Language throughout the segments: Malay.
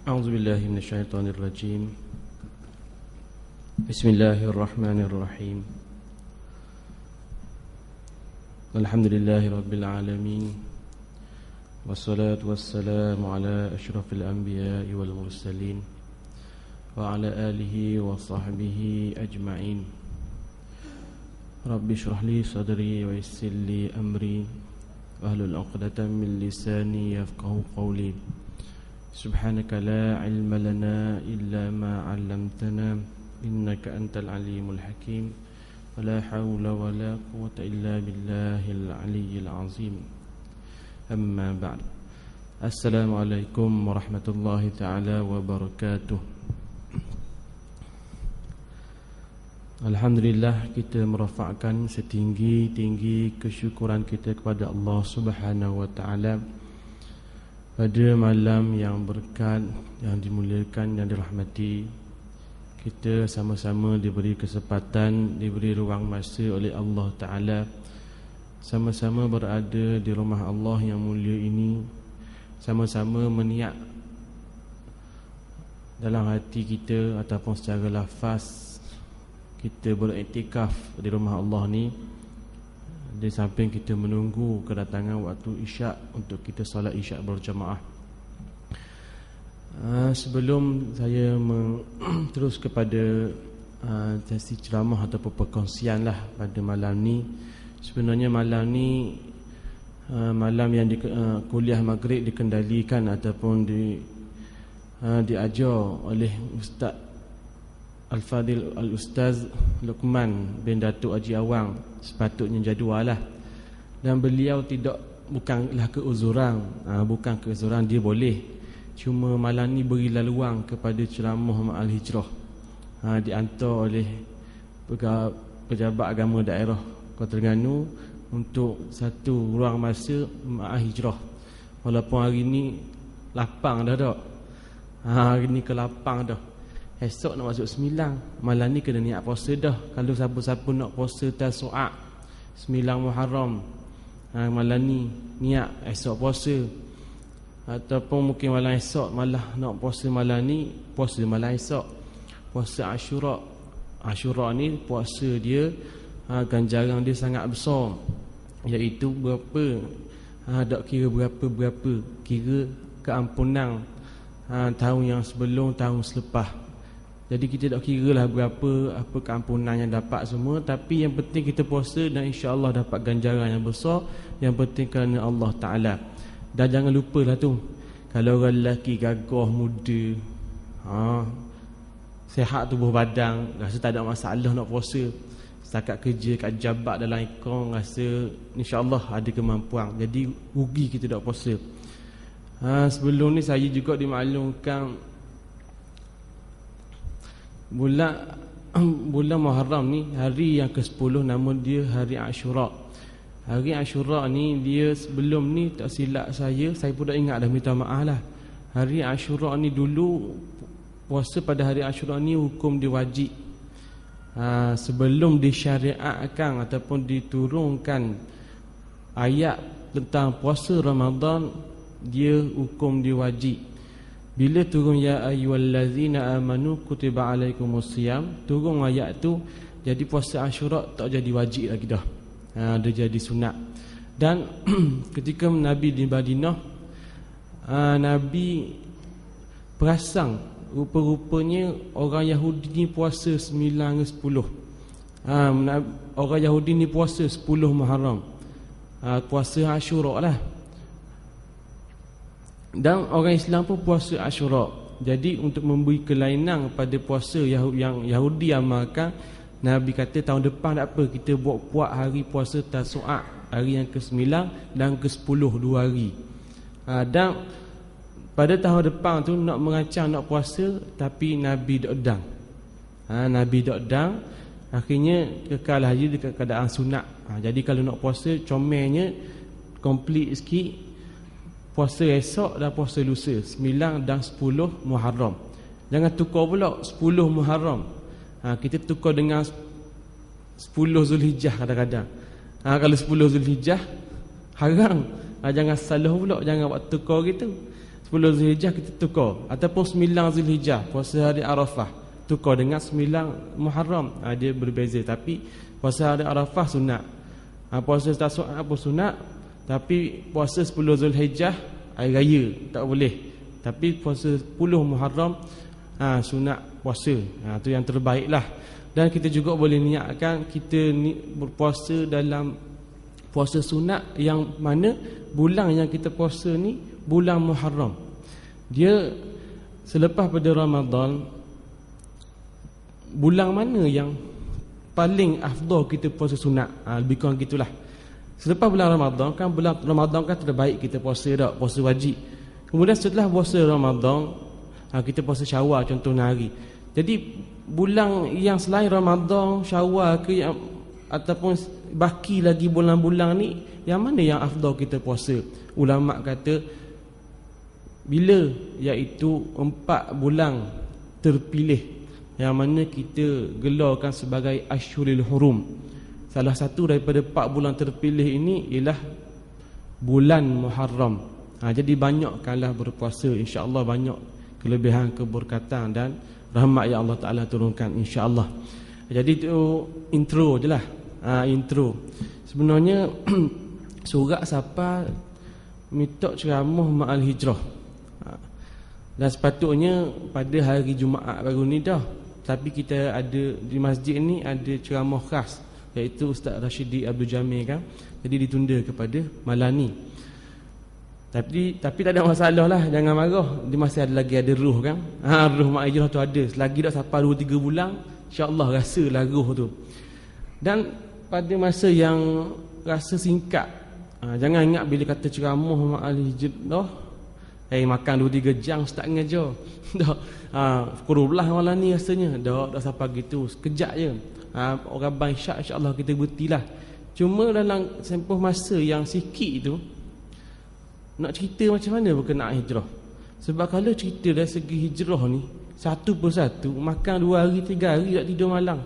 أعوذ بالله من الشيطان الرجيم. بسم الله الرحمن الرحيم. الحمد لله رب العالمين، والصلاة والسلام على أشرف الأنبياء والمرسلين وعلى آله وصحبه أجمعين. رب اشرح لي صدري ويسر لي أمري واحلل عقدة من لساني يفقهوا قولي. سبحانك لا علم لنا إلا ما علمتنا إنك أنت العليم الحكيم ولا حول ولا قوة إلا بالله العلي العظيم. أما بعد. السلام عليكم ورحمة الله تعالى وبركاته. Alhamdulillah, kita merafakkan setinggi-tinggi kesyukuran kita kepada Allah Subhanahu wa taala pada malam yang berkat, yang dimuliakan, yang dirahmati. Kita sama-sama diberi kesempatan, diberi ruang masa oleh Allah Ta'ala, sama-sama berada di rumah Allah yang mulia ini, sama-sama meniat dalam hati kita ataupun secara lafaz kita beriktikaf di rumah Allah ni, di samping kita menunggu kedatangan waktu isyak untuk kita solat isyak berjamaah. Sebelum saya terus kepada sesi ceramah ataupun perkongsian lah pada malam ni, sebenarnya malam ni malam yang kuliah maghrib dikendalikan ataupun diajar oleh Ustaz Al-Fadil Al-Ustaz Luqman bin Datuk Haji Awang, sepatutnya jadual lah. Dan beliau bukanlah keuzuran, bukan keuzuran, dia boleh. Cuma malam ni beri laluan kepada ceramah Ma'al Hijrah, dihantar oleh pejabat agama daerah Kota Terengganu untuk satu ruang masa Ma'al Hijrah. Walaupun hari ni lapang dah tak? Hari ni ke lapang dah. Esok nak masuk 9. Malam ni kena niat puasa dah. Kalau siapa-siapa nak puasa Tasu'a 9 Muharram, malam ni niat esok puasa. Ataupun mungkin malam esok malah nak puasa malam ni, puasa malam esok. Puasa Ashura. Ashura ni puasa dia ganjaran dia sangat besar, iaitu berapa? Tak kira berapa. Kira keampunan tahun yang sebelum, tahun selepas. Jadi kita tak kira lah apa keampunan yang dapat semua, tapi yang penting kita puasa dan insya-Allah dapat ganjaran yang besar. Yang penting kerana Allah Ta'ala. Dan jangan lupa lah tu, kalau orang lelaki gagah, muda, sihat tubuh badan, rasa tak ada masalah nak puasa, setakat kerja kat jabat dalam ikon, rasa insya-Allah ada kemampuan, jadi rugi kita tak puasa. Sebelum ni saya juga dimaklumkan bulan Muharram ni, hari yang ke-10, nama dia Hari Ashura. Hari Ashura ni dia sebelum ni, tak silap saya pun tak ingat dah, minta maaf lah. Hari Ashura ni dulu, puasa pada hari Ashura ni hukum dia wajib. Sebelum disyariatkan ataupun diturunkan ayat tentang puasa Ramadan, dia hukum dia wajib. Bila turun ya ayyuhallazina amanu kutiba alaikumusiyam, turun ayat tu, jadi puasa Ashura tak jadi wajib lagi dah. Dia jadi sunat. Dan ketika Nabi di Madinah, Nabi perasan rupa-rupanya orang Yahudi ni puasa 9 ke 10. Orang Yahudi ni puasa 10 Muharram, puasa Ashura lah. Dan orang Islam pun puasa Ashura. Jadi untuk memberi kelainan pada puasa yang Yahudi amalkan, Nabi kata tahun depan tak apa, kita buat hari puasa Tasu'a, hari yang ke-9 dan ke-10, 2 hari. Dan pada tahun depan tu nak merancang nak puasa, tapi Nabi tak edang. Nabi tak edang, akhirnya kekal haji dekat keadaan sunat. Jadi kalau nak puasa, comelnya komplit sikit, puasa esok dan puasa lusa 9 dan 10 Muharram. Jangan tukar pula 10 Muharram. Kita tukar dengan 10 Zulhijjah kadang-kadang. Kalau 10 Zulhijjah haram, jangan salah pula, jangan buat tukar gitu. 10 Zulhijjah kita tukar, ataupun 9 Zulhijjah puasa hari Arafah tukar dengan 9 Muharram, dia berbeza. Tapi puasa hari Arafah sunat, puasa Tasu'a pun sunat. Tapi puasa 10 Zulhijjah hari raya tak boleh. Tapi puasa 10 Muharram sunat puasa, tu yang terbaik lah. Dan kita juga boleh niatkan kita berpuasa dalam puasa sunat, yang mana bulan yang kita puasa ni bulan Muharram. Dia selepas pada Ramadan, bulan mana yang paling afdal kita puasa sunat, lebih kurang gitulah. Selepas bulan Ramadan kan terbaik kita puasa dah, puasa wajib. Kemudian setelah puasa Ramadan, kita puasa Syawal contohnya hari. Jadi bulan yang selain Ramadan, Syawal ke yang, ataupun baki lagi bulan-bulan ni, yang mana yang afdal kita puasa? Ulama kata bila, iaitu 4 bulan terpilih yang mana kita gelarkan sebagai Ashhurul Hurum. Salah satu daripada 4 bulan terpilih ini ialah bulan Muharram. Jadi banyakkanlah berpuasa, insya-Allah banyak kelebihan, keberkatan dan rahmat yang Allah Ta'ala turunkan, insya-Allah. Jadi itu intro je lah. Intro. Sebenarnya surat siapa minta ceramah ma'al hijrah, dan sepatutnya pada hari Jumaat baru ni dah. Tapi kita ada di masjid ni ada ceramah khas, iaitu Ustaz Rashidi Abdul Jamil kan. Jadi ditunda kepada malam ni. Tapi tak ada masalah lah, jangan marah. Dia masih ada lagi ada ruh kan. Ruh mak hijrah tu ada. Selagi dah sampai 2-3 bulan, insya-Allah rasalah ruh tu. Dan pada masa yang rasa singkat, jangan ingat bila kata ceramah mak hijrah makan 2-3 jam start mengajar. Dah pukul 12 malam ni rasanya dah sampai gitu. Sekejap je. Orang bang insya-Allah kita berhentilah. Cuma dalam tempoh masa yang sikit tu, nak cerita macam mana berkenaan hijrah. Sebab kalau cerita dari segi hijrah ni satu persatu, makan 2 hari 3 hari tak tidur malam,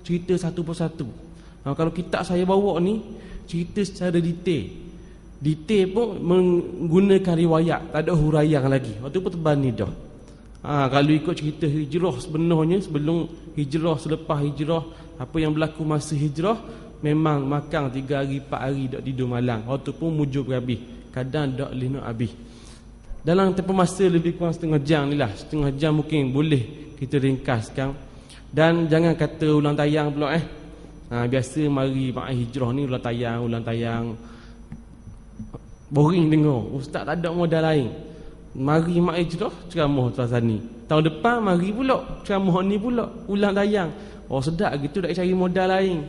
cerita satu persatu. Kalau kitab saya bawa ni cerita secara detail pun menggunakan riwayat, tak ada huraian lagi. Waktu pun tebal ni dah. Kalau ikut cerita hijrah sebenarnya, sebelum hijrah, selepas hijrah, apa yang berlaku masa hijrah, memang makan 3 hari 4 hari tak tidur malam. Waktu pun mujur habis, kadang tak boleh nak habis. Dalam tempoh masa lebih kurang setengah jam ni lah. Setengah jam mungkin boleh kita ringkaskan. Dan jangan kata ulang tayang pula biasa mari mak hijrah ni ulang tayang boring dengar. Ustaz tak ada modal lain. Mari mak hijrah ceramah tuan ni. Tahun depan mari pula ceramah ni pula ulang tayang. Sedap gitu, tak cari modal lain.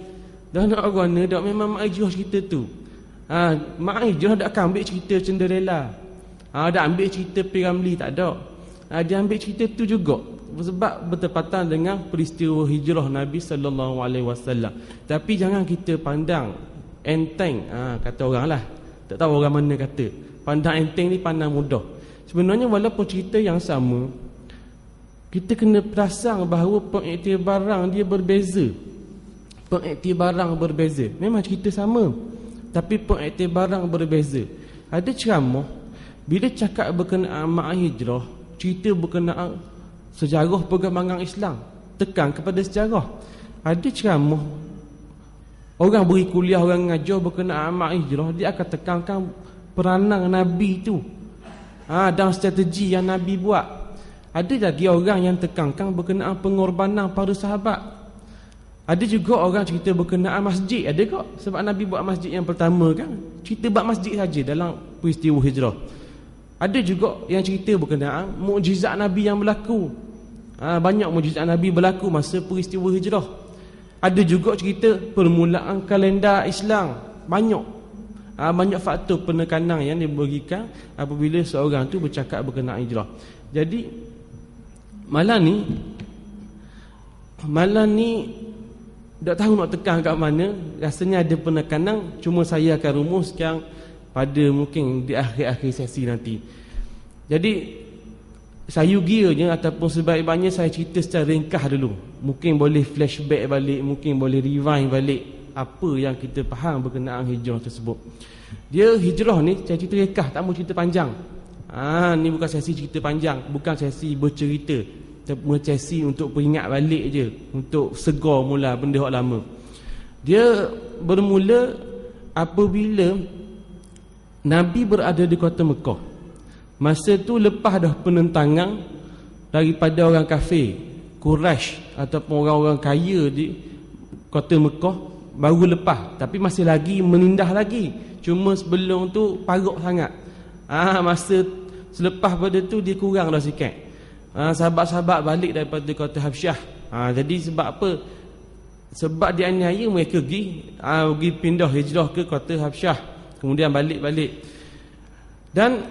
Dah nak orang ni dak, memang mak hijrah cerita tu. Mak hijrah dak akan ambil cerita Cinderella. Dak ambil cerita Piramli, tak ada. Dia ambil cerita tu juga sebab bertepatan dengan peristiwa hijrah Nabi sallallahu alaihi wasallam. Tapi jangan kita pandang enteng, kata orang lah. Tak tahu orang mana kata. Pandang enteng ni pandang mudah. Sebenarnya walaupun cerita yang sama, kita kena perasan bahawa pengiktibaran dia berbeza. Pengiktibaran berbeza. Memang cerita sama, tapi pengiktibaran berbeza. Ada ceramah bila cakap berkenaan mak hijrah, cerita berkenaan sejarah perkembangan Islam, tekan kepada sejarah. Ada ceramah orang beri kuliah, orang ngajar berkenaan mak hijrah, dia akan tekankan peranan Nabi tu, dan strategi yang Nabi buat. Ada lagi orang yang tekankan berkenaan pengorbanan para sahabat. Ada juga orang cerita berkenaan masjid. Ada kok, sebab Nabi buat masjid yang pertama kan, cerita buat masjid saja dalam peristiwa hijrah. Ada juga yang cerita berkenaan mukjizat Nabi yang berlaku. Banyak mukjizat Nabi berlaku masa peristiwa hijrah. Ada juga cerita permulaan kalender Islam. Banyak faktor penekanan yang diberikan apabila seorang tu bercakap berkenaan hijrah. Jadi malam ni tak tahu nak tekan kat mana. Rasanya ada penekanan, cuma saya akan rumuskan pada mungkin di akhir-akhir sesi nanti. Jadi sayugianya ataupun sebaik-baiknya saya cerita secara ringkas dulu. Mungkin boleh flashback balik, mungkin boleh rewind balik apa yang kita faham berkenaan hijrah tersebut. Dia hijrah ni saya cerita ringkas, tak mau cerita panjang. Ni bukan sesi cerita panjang, bukan sesi bercerita, tapi sesi untuk peringat balik je, untuk segar mula benda hak lama. Dia bermula apabila Nabi berada di kota Mekah. Masa tu lepas dah penentangan daripada orang kafir, Quraisy ataupun orang-orang kaya di kota Mekah, baru lepas. Tapi masih lagi menindah lagi. Cuma sebelum tu paruk sangat. Masa selepas pada tu dia kurang dah sikit. Sahabat-sahabat balik daripada kota Habsyah. Jadi sebab apa? Sebab dia aniaya, mereka pergi pindah hijrah ke kota Habsyah. Kemudian balik-balik. Dan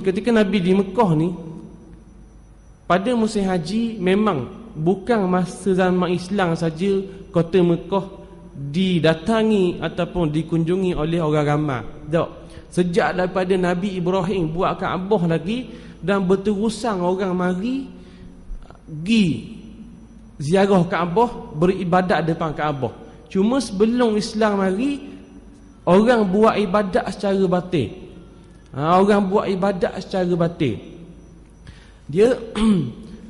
ketika Nabi di Mekah ni, pada musim haji, memang bukan masa zaman Islam saja kota Mekah didatangi ataupun dikunjungi oleh orang ramai. Tak. Sejak daripada Nabi Ibrahim buat Kaabah lagi, dan berterusan orang mari pergi ziarah Kaabah, beribadat depan Kaabah. Cuma sebelum Islam mari, orang buat ibadat secara batin. Orang buat ibadat secara batin. Dia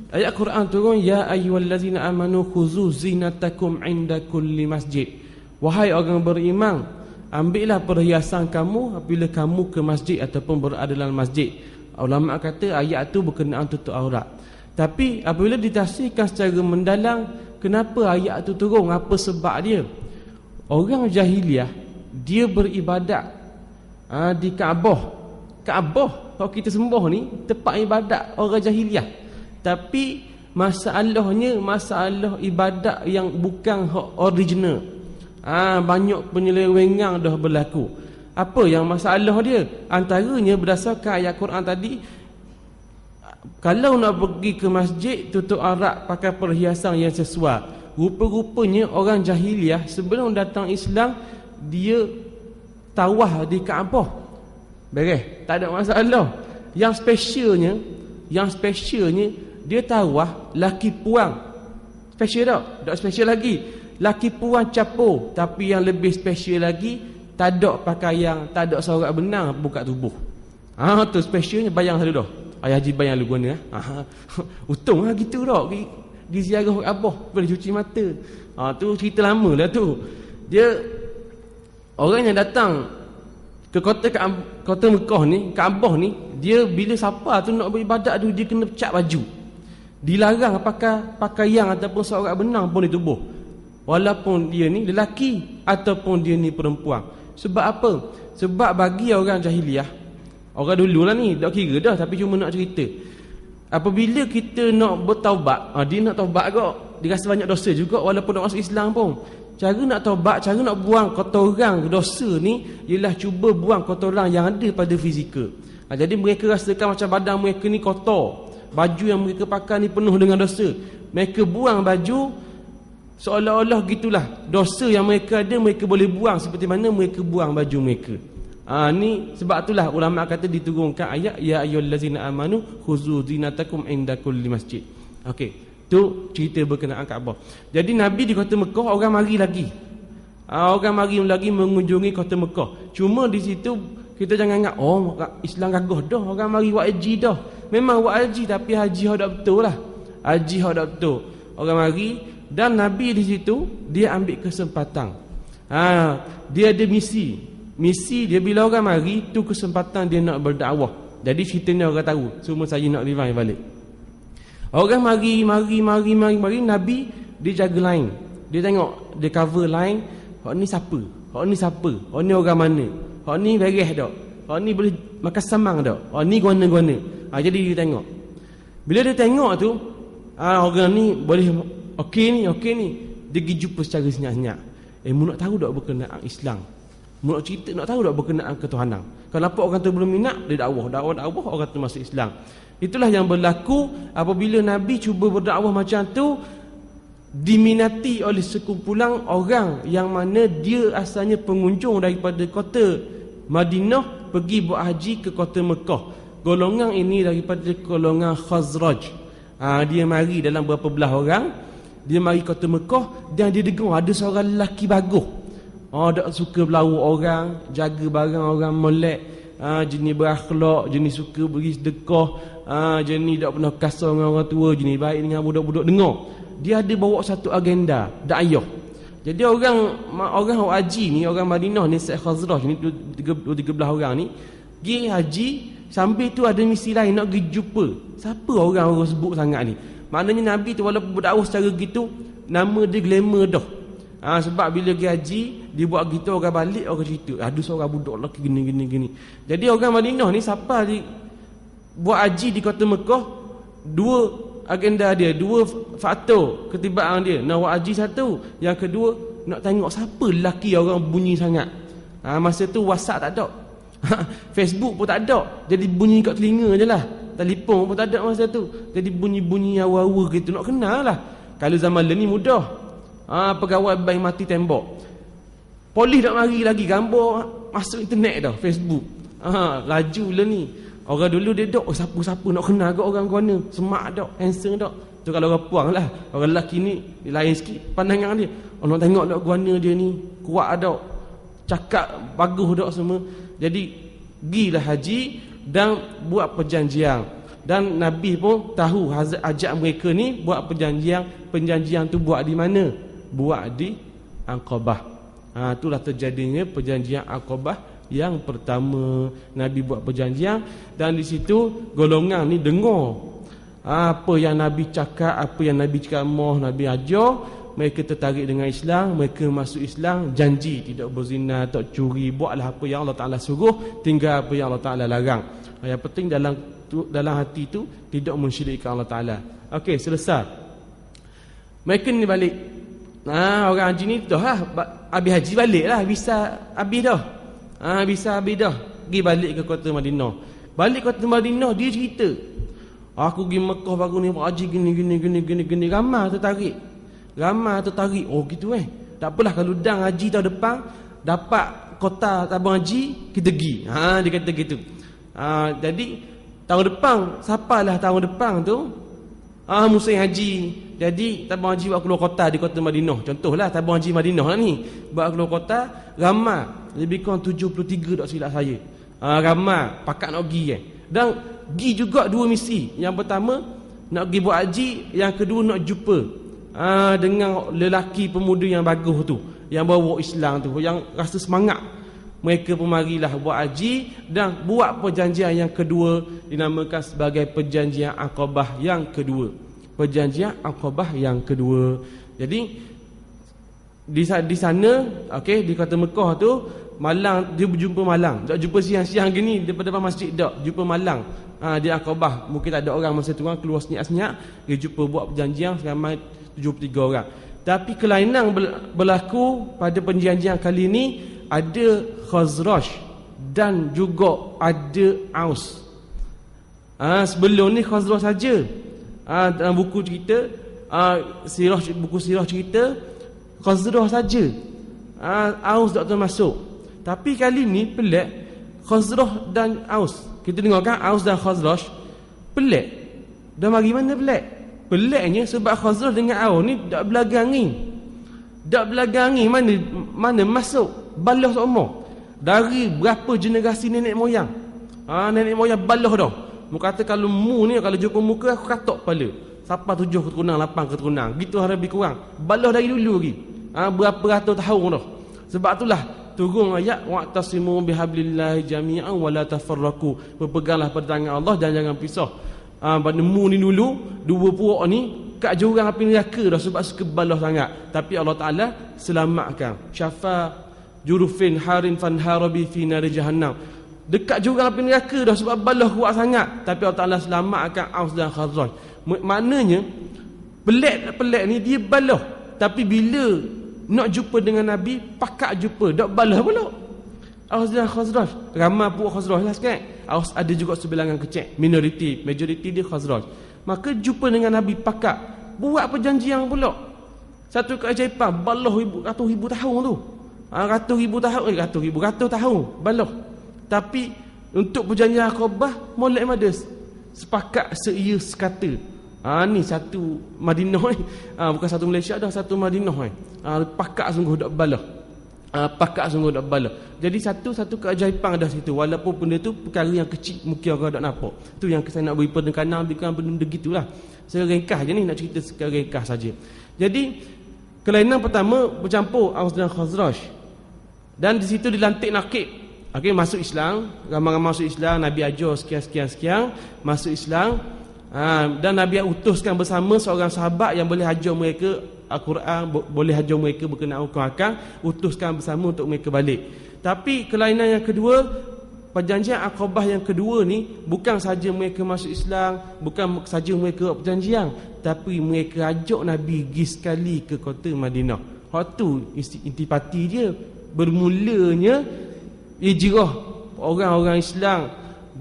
ayat Quran turun, ya ayyuhallazina amanu khuzu zinatakum inda kulli masjid. Wahai orang beriman, ambillah perhiasan kamu apabila kamu ke masjid ataupun berada dalam masjid. Ulama kata ayat tu berkenaan tutup aurat. Tapi apabila ditafsirkan secara mendalam, kenapa ayat tu turun, apa sebab dia? Orang jahiliah dia beribadat di Kaabah. Kaabah kalau kita sembah ni tempat ibadat orang jahiliah. Tapi masalahnya masalah ibadat yang bukan hak original. Banyak penyelewengan dah berlaku. Apa yang masalah dia? Antaranya berdasarkan ayat Quran tadi, kalau nak pergi ke masjid tutup aurat, pakai perhiasan yang sesuai. Rupa-rupanya orang jahiliah sebelum datang Islam, dia tawaf di Kaabah. Beres, tak ada masalah. Yang spesialnya dia tawaf laki puang. Special tak? Tak special lagi. Laki puang capur. Tapi yang lebih special lagi, tak ada pakaian, tak ada sorak benang buka tubuh. Tu specialnya. Bayang selalu dah. Ayah haji bayang lu guna. Untung lah gitu dah. Di ziarah Abah boleh cuci mata. Tu cerita lama lah tu. Dia orang yang datang ke kota Mekah ni, Kaabah ni, dia bila siapa tu nak beribadat tu, dia kena cat baju. Dilarang pakai pakaian ataupun sorak benang pun di tubuh. Walaupun dia ni lelaki ataupun dia ni perempuan. Sebab apa? Sebab bagi orang jahiliah, orang dulu lah ni, tak kira dah, tapi cuma nak cerita. Apabila kita nak bertaubat, dia nak taubat kok, dia rasa banyak dosa juga walaupun nak masuk Islam pun. Cara nak taubat, cara nak buang kotoran dosa ni ialah cuba buang kotoran yang ada pada fizikal. Jadi mereka rasakan macam badan mereka ni kotor, baju yang mereka pakai ni penuh dengan dosa. Mereka buang baju seolah-olah gitulah dosa yang mereka ada, mereka boleh buang seperti mana mereka buang baju mereka. Ni sebab itulah ulama kata diturunkan ayat ya ayyuhallazina amanu khuzu zinatakum inda kulli masjid. Okey, tu cerita berkenaan Kaabah. Jadi Nabi di kota Mekah, orang mari lagi. Orang mari lagi mengunjungi kota Mekah. Cuma di situ kita jangan ingat Islam gagah dah, orang mari buat haji dah. Memang buat haji, tapi haji hak dak betul lah. Haji hak dak betul. Orang mari, dan Nabi di situ dia ambil kesempatan. Dia ada misi. Misi dia bila orang mari tu kesempatan dia nak berdakwah. Jadi ceritanya orang tahu. Semua saya nak rewind balik. Orang mari Nabi dia jaga line. Dia tengok, dia cover line. Hak ni siapa? Hak ni siapa? Hak ni orang mana? Hak ni beres tak? Hak ni boleh makan samang tak? Hak ni guna-guna. Jadi dia tengok. Bila dia tengok tu, orang ni boleh okey ni. Dia pergi jumpa secara senyap-senyap. Mu nak tahu tak berkenaan Islam? Mu nak cerita, nak tahu tak berkenaan ketuhanan? Kalau nampak orang tu belum minat, dia dakwah orang tu masuk Islam. Itulah yang berlaku apabila Nabi cuba berdakwah macam tu, diminati oleh sekumpulan orang yang mana dia asalnya pengunjung daripada kota Madinah pergi buat haji ke kota Mekah. Golongan ini daripada golongan Khazraj. Dia mari dalam berapa belah orang. Dia mari kota Mekah dan dia dengar ada seorang lelaki bagus. Tak suka berlawan orang, jaga barang orang molek. jenis berakhlak, jenis suka beri sedekah, jenis tak pernah kasar dengan orang tua, jenis baik dengan budak-budak. Dengar, dia ada bawa satu agenda dakwah. Jadi orang haji ni, orang Madinah ni, Syekh Khazraj ni 13 orang ni pergi haji, sambil tu ada misi lain nak pergi jumpa siapa orang sebut sangat ni. Maknanya Nabi tu walaupun berdakwah secara gitu, nama dia glamour dah. Sebab bila pergi haji, dia buat gitu, orang balik orang cerita ada seorang budak lelaki gini. Jadi orang Madinah ni siapa dia buat haji di kota Mekah, dua agenda dia, dua faktor ketibaan dia. Nak buat haji satu, yang kedua nak tengok siapa lelaki orang bunyi sangat. Masa tu WhatsApp tak ada, Facebook pun tak ada, jadi bunyi kat telinga je lah. Telefon pun tak ada masa tu, jadi bunyi-bunyi awal-awal gitu, nak kenal lah. Kalau zaman ni mudah, pegawai bank mati tembok, polis nak mari lagi, gambar masuk internet dah, Facebook. Laju lah ni. Orang dulu dia dok, siapa-siapa nak kenal ke orang mana, semak dok, handsome dok. Tu kalau orang puang lah. Orang lelaki ni lain sikit pandangan dia. Orang tengok dok guana dia ni, kuat dok, cakap bagus dok semua. Jadi pergilah haji dan buat perjanjian. Dan Nabi pun tahu ajak mereka ni buat perjanjian. Perjanjian tu buat di mana? Buat di Aqabah. Itulah terjadinya perjanjian Aqabah yang pertama. Nabi buat perjanjian, dan di situ golongan ni dengar apa yang Nabi cakap, apa yang Nabi cakap, Nabi ajar. Mereka tertarik dengan Islam, mereka masuk Islam, janji tidak berzina, tak curi, buatlah apa yang Allah Ta'ala suruh, tinggal apa yang Allah Ta'ala larang. Yang penting dalam hati tu tidak mensyirikkan Allah Ta'ala. Okey, selesai. Mereka ni balik. Orang haji ni dah lah, habis haji balik lah, bisa habis dah. Bisa habis dah. Pergi balik ke kota Madinah. Balik kota Madinah, dia cerita, aku pergi Mekah baru ni, haji gini. Ramai tertarik. Oh gitu tak apalah, kalau dang haji tahun depan dapat kota tabung haji, kita pergi. Dia kata gitu. Jadi tahun depan, siapalah tahun depan tu musim haji. Jadi tabung haji buat keluar kota di kota Madinah. Contohlah tabung haji Madinah lah ni, buat keluar kota, ramai, lebih kurang 73 tak silap saya. Ramai pakat nak pergi Dan pergi juga dua misi. Yang pertama nak pergi buat haji, yang kedua nak jumpa dengan lelaki pemuda yang bagus tu, yang bawa Islam tu, yang rasa semangat. Mereka pun marilah buat haji dan buat perjanjian yang kedua, dinamakan sebagai perjanjian Aqabah yang kedua. Perjanjian Aqabah yang kedua. Jadi di sana, okey, di kota Mekah tu, malang dia berjumpa malang. Tak jumpa siang-siang gini depan masjid dak, jumpa malang. Di Aqabah mungkin tak ada orang masa tu, keluar senyap-senyap, dia jumpa buat perjanjian ramai 73 orang. Tapi kelainan berlaku pada perjanjian kali ini. Ada Khazraj dan juga ada Aus. Sebelum ni Khazraj saja. Dalam buku cerita, buku sirah cerita, Khazraj saja. Aus tak termasuk. Tapi kali ni pelik, Khazraj dan Aus. Kita dengar kan, Aus dan Khazraj pelik. Dah mari mana pelik? Peliknya sebab Khazraj dengan Aus ni tak belagangi. Mana masuk balah semua. Dari berapa generasi nenek moyang. Nenek moyang balah dah. Mu kata kalau mu ni kalau jumpa muka aku katok kepala. Siapa 7 keturunan, 8 keturunan. Gitu lebih kurang. Balah dari dulu lagi. Berapa ratus tahun dah. Sebab itulah turun ayat wa'tasimu bihablillahi jami'an wa la tafarraqu. Berpeganglah pada tangan Allah dan jangan pisah. Pada mu ni dulu, dua puak ni kat jurang api neraka dah sebab suka balah sangat. Tapi Allah Ta'ala selamatkan. Syafa jurufin harin fanharabi fi nari jahannam. Dekat jurang api neraka dah sebab balah kuat sangat. Tapi Allah Ta'ala selamatkan Aus dan Khazraj. Maknanya pelik ni dia balah. Tapi bila nak jumpa dengan Nabi, pakat jumpa, tak balah pula. Aus dan Khazraj, ramai puak Khazraj lah sekarang. Aus ada juga sebilangan kecil, majoriti dia Khazraj. Maka jumpa dengan Nabi pakat, buat perjanjian pula. Satu keajaiban, balah ratus ribu tahun tu. Ratus tahun balah. Tapi untuk perjanjian Aqabah, molek madas sepakat seia sekata. Ni satu Madinah ni. Bukan satu Malaysia dah, satu Madinah ni. Pakat sungguh dak balah. pakak sungguh dak bala. Jadi satu keajaiban dah situ, walaupun benda tu perkara yang kecil mungkin orang tak nampak. Tu yang saya nak beri penekanan bukan benda gitulah. Saya ringkas je ni, nak cerita secara ringkas saja. Jadi kelainan pertama bercampur Aus dan Khazraj. Dan di situ dilantik nakib. Okey, masuk Islam, ramai-ramai masuk Islam, Nabi ajar sekian masuk Islam. Dan Nabi utuskan bersama seorang sahabat yang boleh ajar mereka Al-Quran, boleh ajar mereka berkenaan hukum akal, utuskan bersama untuk mereka balik. Tapi kelainan yang kedua, perjanjian Aqabah yang kedua ni, bukan saja mereka masuk Islam, bukan saja mereka buat perjanjian, tapi mereka ajak Nabi pergi sekali ke kota Madinah. Waktu intipati dia, bermulanya hijrah orang-orang Islam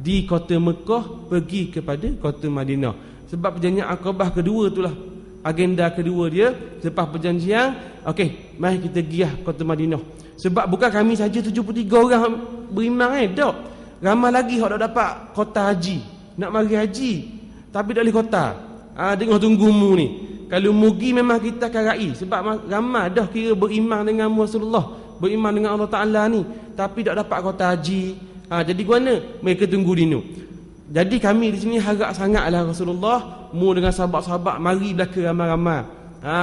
di kota Mekah pergi kepada kota Madinah. Sebab perjanjian Aqabah kedua itulah agenda kedua dia. Lepas perjanjian, okey, mari kita pergi kota Madinah. Sebab bukan kami saja 73 orang beriman tak. Ramai lagi yang dah dapat kota haji, nak mari haji tapi tak boleh kota. Tengok tunggumu ni. Kalau mugi memang kita akan raih. Sebab ramai dah kira beriman dengan Rasulullah, beriman dengan Allah Ta'ala ni, tapi tak dapat kota haji. Jadi mana? Mereka tunggu dinu. Jadi kami di sini harap sangatlah Rasulullah, mu dengan sahabat-sahabat, mari belaka ramai-ramai.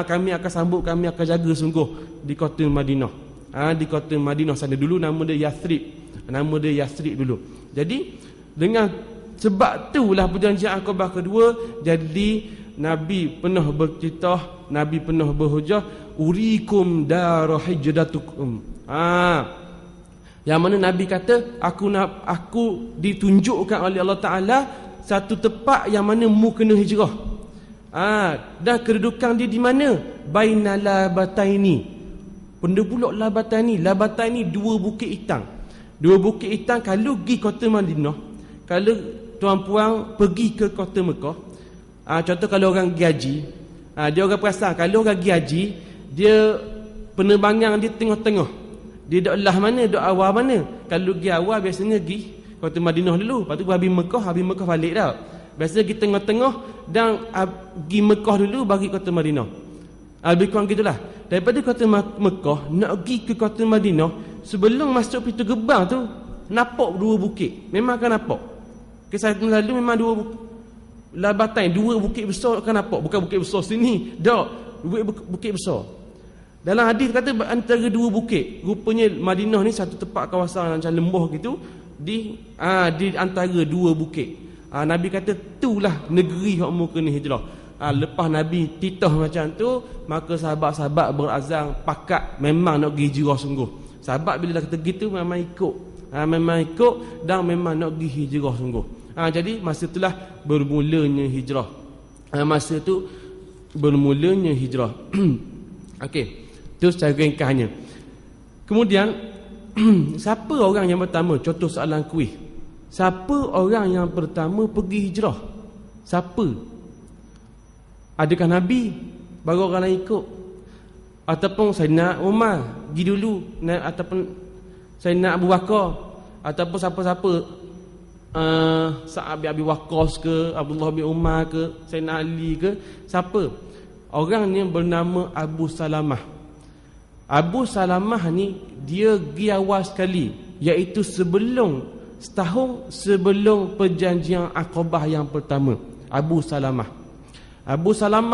Kami akan sambut, kami akan jaga sungguh di kota Madinah. Di kota Madinah sana dulu nama dia Yathrib. Nama dia Yathrib dulu. Jadi dengan sebab itulah perjanjian Aqabah kedua, jadi Nabi pernah bercerita, Nabi pernah berhujah, urikum darahijadatukum. Yang mana Nabi kata, aku ditunjukkan oleh Allah Ta'ala satu tempat yang mana mu kena hijrah. Dan kedudukan dia di mana? Bainal labataini. Benda pula labataini. Labataini dua bukit hitam. Dua bukit hitam. Kalau pergi kota Madinah, kalau tuan-puan pergi ke kota Mekah, contoh kalau orang pergi haji, dia orang perasan kalau orang pergi haji, dia penerbangan dia tengah-tengah. Dia dok lah mana, dok awal mana. Kalau pergi awal biasanya pergi kota Madinah dulu, lepas tu habis Mekah balik dah. Biasanya pergi tengah-tengah dan pergi Mekah dulu bagi kota Madinah. Lebih kurang gitulah. Daripada kota Mekah nak pergi ke kota Madinah, sebelum masuk pintu gerbang tu nampak dua bukit. Memang akan nampak. Kisah lalu memang dua labatan, dua bukit besar akan nampak. Bukan bukit besar sini, dak, bukit besar. Dalam hadis kata antara dua bukit. Rupanya Madinah ni satu tempat kawasan macam lembah gitu, di antara dua bukit. Nabi kata itulah negeri hak mu kena hijrah. Lepas Nabi titah macam tu, maka sahabat-sahabat berazam pakat memang nak pergi hijrah sungguh. Sahabat bila dah kata gitu memang ikut. Memang ikut dan memang nak pergi hijrah sungguh. Jadi masa itulah bermulanya hijrah. Masa tu bermulanya hijrah. Okey. Itu secara ringkasnya. Kemudian siapa orang yang pertama? Contoh soalan kuis. Siapa orang yang pertama pergi hijrah? Siapa? Adakah Nabi? Baru orang lain ikut? Ataupun Sayyidina Umar pergi dulu? Ataupun Sayyidina Abu Bakar? Ataupun siapa-siapa? Sa'ad bin Abi Waqqas ke? Abdullah bin Umar ke? Sayyidina Ali ke? Siapa? Orang yang bernama Abu Salamah. Abu Salamah ni dia pergi awal sekali, iaitu setahun sebelum perjanjian Aqabah yang pertama. Abu Salamah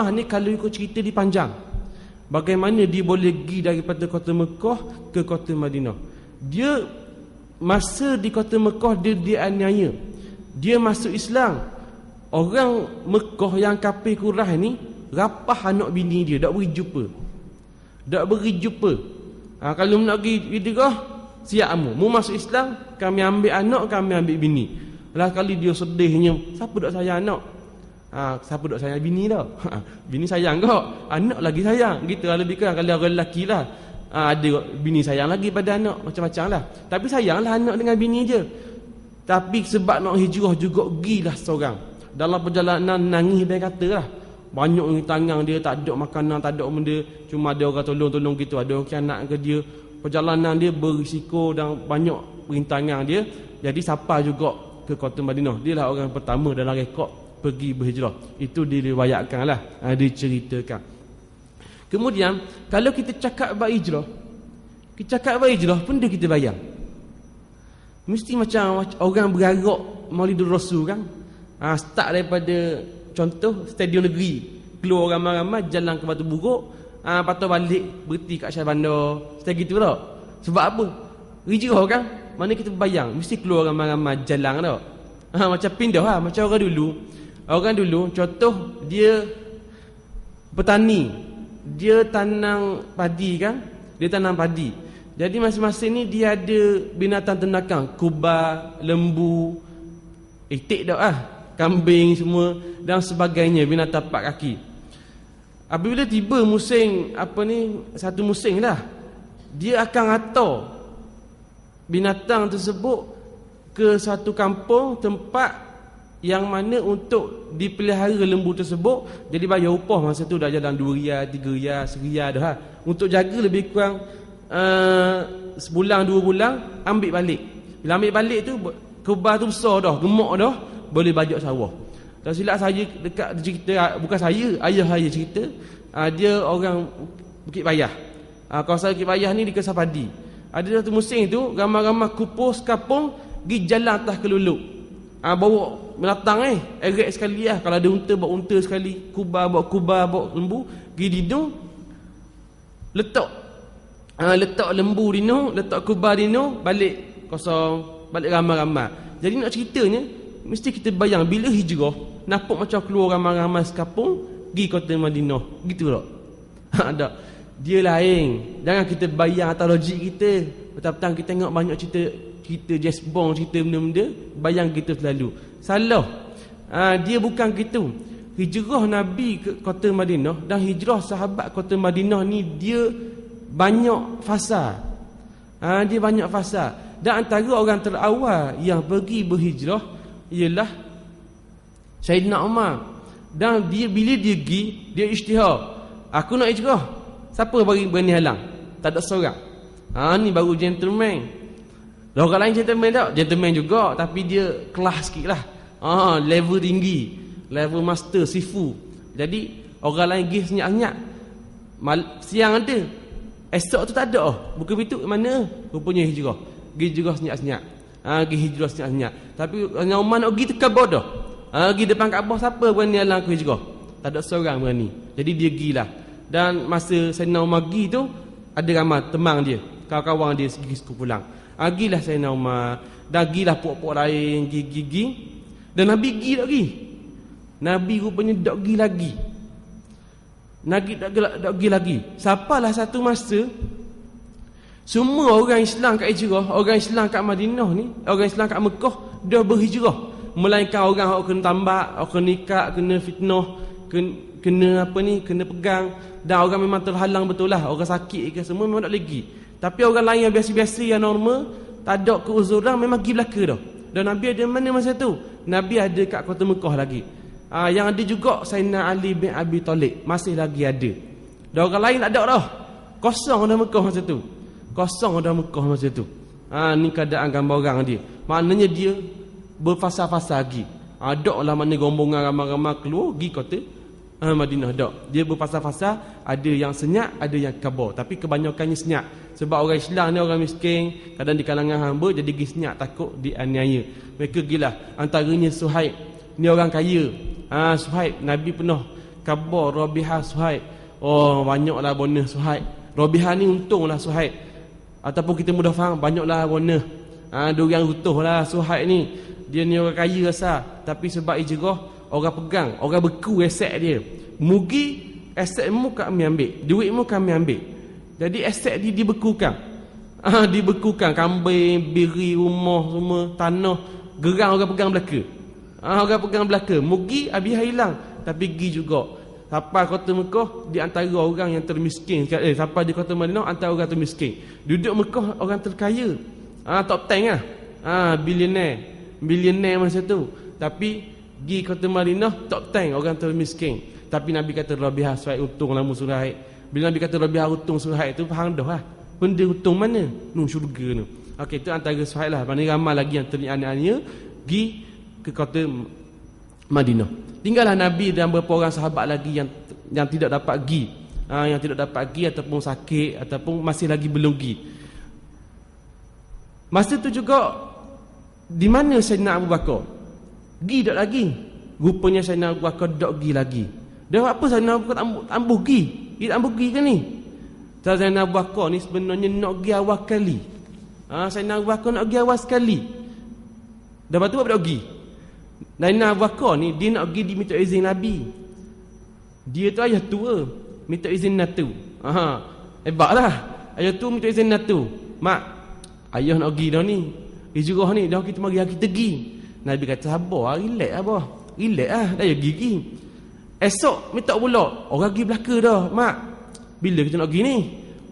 ni kalau ikut cerita di panjang. Bagaimana dia boleh pergi daripada kota Mekah ke kota Madinah. Dia masa di kota Mekah dia dianiaya. Dia masuk Islam. Orang Mekah yang kafir Quraisy ni rapah anak bini dia, tak beri jumpa. Kalau nak pergi hijrah, siap mu masuk Islam, kami ambil anak, kami ambil bini. Lah kali dia sedihnya, siapa dok sayang anak? Siapa dok sayang bini dah? Bini sayang kok, anak lagi sayang. Gitu lebih kurang kalau orang lelaki lah. Ada bini sayang lagi pada anak, macam-macam lah. Tapi sayanglah anak dengan bini je. Tapi sebab nak hijrah juga gilah seorang. Dalam perjalanan nangis dia kata lah, banyak tangan dia, tak ada makanan, tak ada benda, cuma ada orang tolong-tolong gitu, ada orang kianat ke dia. Perjalanan dia berisiko dan banyak rintangan dia. Jadi sampai juga ke kota Madinah. Dia lah orang pertama dalam rekod pergi berhijrah. Itu diriwayatkan lah, diceritakan. Kemudian kalau kita cakap bab hijrah, Kita cakap hijrah pun dia kita bayang. Mesti macam orang bergerak Maulidur Rasul kan. Start daripada contoh stadium negeri, keluar ramai-ramai jalan ke Batu Buruk, lepas tu balik berhenti kat Syah Bandar. Setelah gitu tak. Sebab apa? Hijrah kan. Mana kita bayang mesti keluar ramai-ramai jalan tak. Macam pindah lah. Macam orang dulu contoh dia petani, dia tanam padi kan. Dia tanam padi. Jadi masing-masing ni dia ada binatang ternakan, kubah, lembu, itik dah lah, kambing semua dan sebagainya, binatang empat kaki. Apabila tiba musim satu musim lah, dia akan hantar binatang tersebut ke satu kampung tempat yang mana untuk dipelihara lembu tersebut. Jadi bayar upah masa tu dah jalan 2 riyal, 3 riyal, 1 riyal dah lah. Untuk jaga lebih kurang sebulan 2 bulan, ambil balik. Bila ambil balik tu kubah tu besar dah, gemuk dah, boleh bajak sawah. Tak silap saya dekat cerita, bukan saya, ayah saya cerita, dia orang Bukit Payah. Kawasan Bukit Payah ni di Kesah Padi. Ada satu musim tu ramai-ramai kupus kapung pergi jalan atas keluluk. Bawa binatang eret sekali lah. Kalau ada unta bawa unta sekali, kubah bawa lembu, pergi didung, letak lembu dino, letak kubah dino, balik kosong, balik ramai-ramai. Jadi nak ceritanya mesti kita bayang bila hijrah nampak macam keluar ramai-ramai sekapung pergi kota Madinah, gitu tak? Tak. Dia lain. Jangan kita bayang atas logik kita. Petang-petang kita tengok banyak cerita James Bond, cerita benda-benda, bayang gitu selalu. Salah. Dia bukan gitu. Hijrah Nabi ke kota Madinah dan hijrah sahabat kota Madinah ni dia banyak fasa. Dia banyak fasa. Dan antara orang terawal yang pergi berhijrah ialah Sayyidina Umar. Dan bila dia pergi, dia isytihar, aku nak hijrah. Siapa berani halang? Tak ada seorang. Ni baru gentleman. Orang lain gentleman tak? Gentleman juga, tapi dia kelas sikit lah. Level tinggi, level master, sifu. Jadi orang lain pergi senyap-senyap, siang ada, esok tu tak ada. Buka pintu mana? Rupanya hijrah. Pergi hijrah senyap-senyap. Pergi hijrah senyap-senyap. Tapi orang Umar nak pergi dekat Kaabah dah. Pergi depan Kaabah, siapa berani halang aku hijrah? Tak ada seorang berani. Jadi dia pergilah. Dan masa Sayyidina Umar pergi tu, ada ramai teman dia, kawan-kawan dia pergi pulang. Pergilah Sayyidina Umar, dan pergilah puak-puak lain, gigi. Dan Nabi pergi tak pergi? Nabi rupanya tak pergi lagi. Nabi tak pergi lagi. Sampailah satu masa, semua orang Islam kat hijrah, orang Islam kat Madinah ni, orang Islam kat Mekah dah berhijrah. Melainkan orang yang kena tambak, kena ikat, kena fitnah, kena pegang. Dan orang memang terhalang betul lah. Orang sakit ke semua memang tak lagi. Tapi orang lain yang biasa-biasa, yang normal, tak ada keuzuran, memang pergi belaka dah. Dan Nabi ada mana masa tu? Nabi ada kat kota Mekah lagi. Yang ada juga Sayyidina Ali bin Abi Talib, masih lagi ada. Dan orang lain tak ada dah. Kosong dah Mekah masa tu. Kosong dah Mekah masa tu. Ni keadaan gambar orang dia. Maknanya dia berfasa-fasa lagi. Ada lah mana rombongan ramai-ramai keluar pergi kota Madinah. Tak. Dia berfasa-fasa, ada yang senyap, ada yang kabar. Tapi kebanyakannya senyap. Sebab orang Islam ni orang miskin, kadang di kalangan hamba, jadi pergi senyap, takut dianiaya. Mereka gila. Antaranya Suhaib. Ni orang kaya. Suhaib, Nabi pernah kabar Rabihah Suhaib. Banyaklah bonus Suhaib. Rabihah ni untunglah Suhaib. Ataupun kita mudah faham, banyaklah bonus. Diorang utuh lah Suhaib ni. Dia ni orang kaya rasa. Tapi sebab hijrah, orang pegang, orang beku aset dia. Mugi asetmu kami ambil, duitmu kami ambil. Jadi aset dia dibekukan. Dibekukan, kambing, biri, rumah semua, tanah, gerang orang pegang belaka. Orang pegang belaka. Mugi habis hilang, tapi pergi juga. Sampai kota Mekah, di antara orang yang termiskin. Sampai di kota Madinah, antara orang termiskin. Duduk Mekah orang terkaya. Top 10 lah. Bilioner masa tu. Tapi di kota Madinah top 10 orang termiskin. Tapi Nabi kata Rabihah Suhaib untung lah Suhaib. Bila Nabi kata Rabihah untung Suhaib tu, faham dah lah. Benda untung mana? Syurga tu. Okey, tu antara Suhaib lah. Mana ramai lagi yang ternian-niannya pergi ke kota Madinah. Tinggallah Nabi dan beberapa orang sahabat lagi yang tidak dapat pergi. Yang tidak dapat pergi ataupun sakit ataupun masih lagi belum pergi. Masa tu juga, di mana Sayyidina Abu Bakar? Gi tak lagi? Rupanya Sayyidina Abu Bakar tak gi lagi. Dia apa Sayyidina Abu Bakar ambuh gi? Dia ambuh gi ke ni? Sayyidina Abu Bakar ni sebenarnya nak gi awal kali. Sayyidina Abu Bakar nak gi awal sekali. Dah lepas tu apa nak gi? Sayyidina Abu Bakar ni dia nak gi diminta izin Nabi. Dia tu ayah tua, minta izin natu. Hebatlah. Ayah tu minta izin natu. Mak, ayah nak pergi dah ni. Hijrah ni dah kita mari kita pergi. Nabi kata sabar, relax abah. Relax dah ya pergi. Esok minta pula, orang pergi belaka dah. Mak, bila kita nak pergi ni?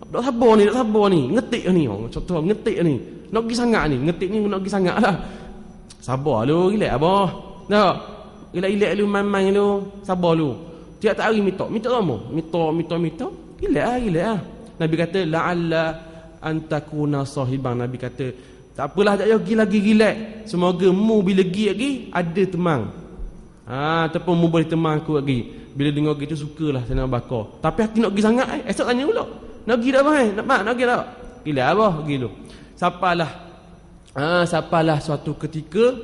Tak sabar ni. Ngetik ni. Contoh ngetik ni. Nak pergi sangat ni. Ngetik ni nak pergi sangat lah. Sabar lu, relax abah. Tak. Relax lu, main-main lu. Sabar lu. Tiap hari minta lama. Minta. Relax lah. Nabi kata la'alla antakuna sahiban. Nabi kata tak apalah, tak payah lagi relax. Semoga mu bila pergi lagi ada temang. Ataupun mu boleh temang aku lagi. Bila dengar gitu sukalah Sayyidina Abu Bakar. Tapi hati nak pergi sangat esok tanya pula. Nak pergi dah bang? Nak pergi tak? Relax abah gitu. Sapalah suatu ketika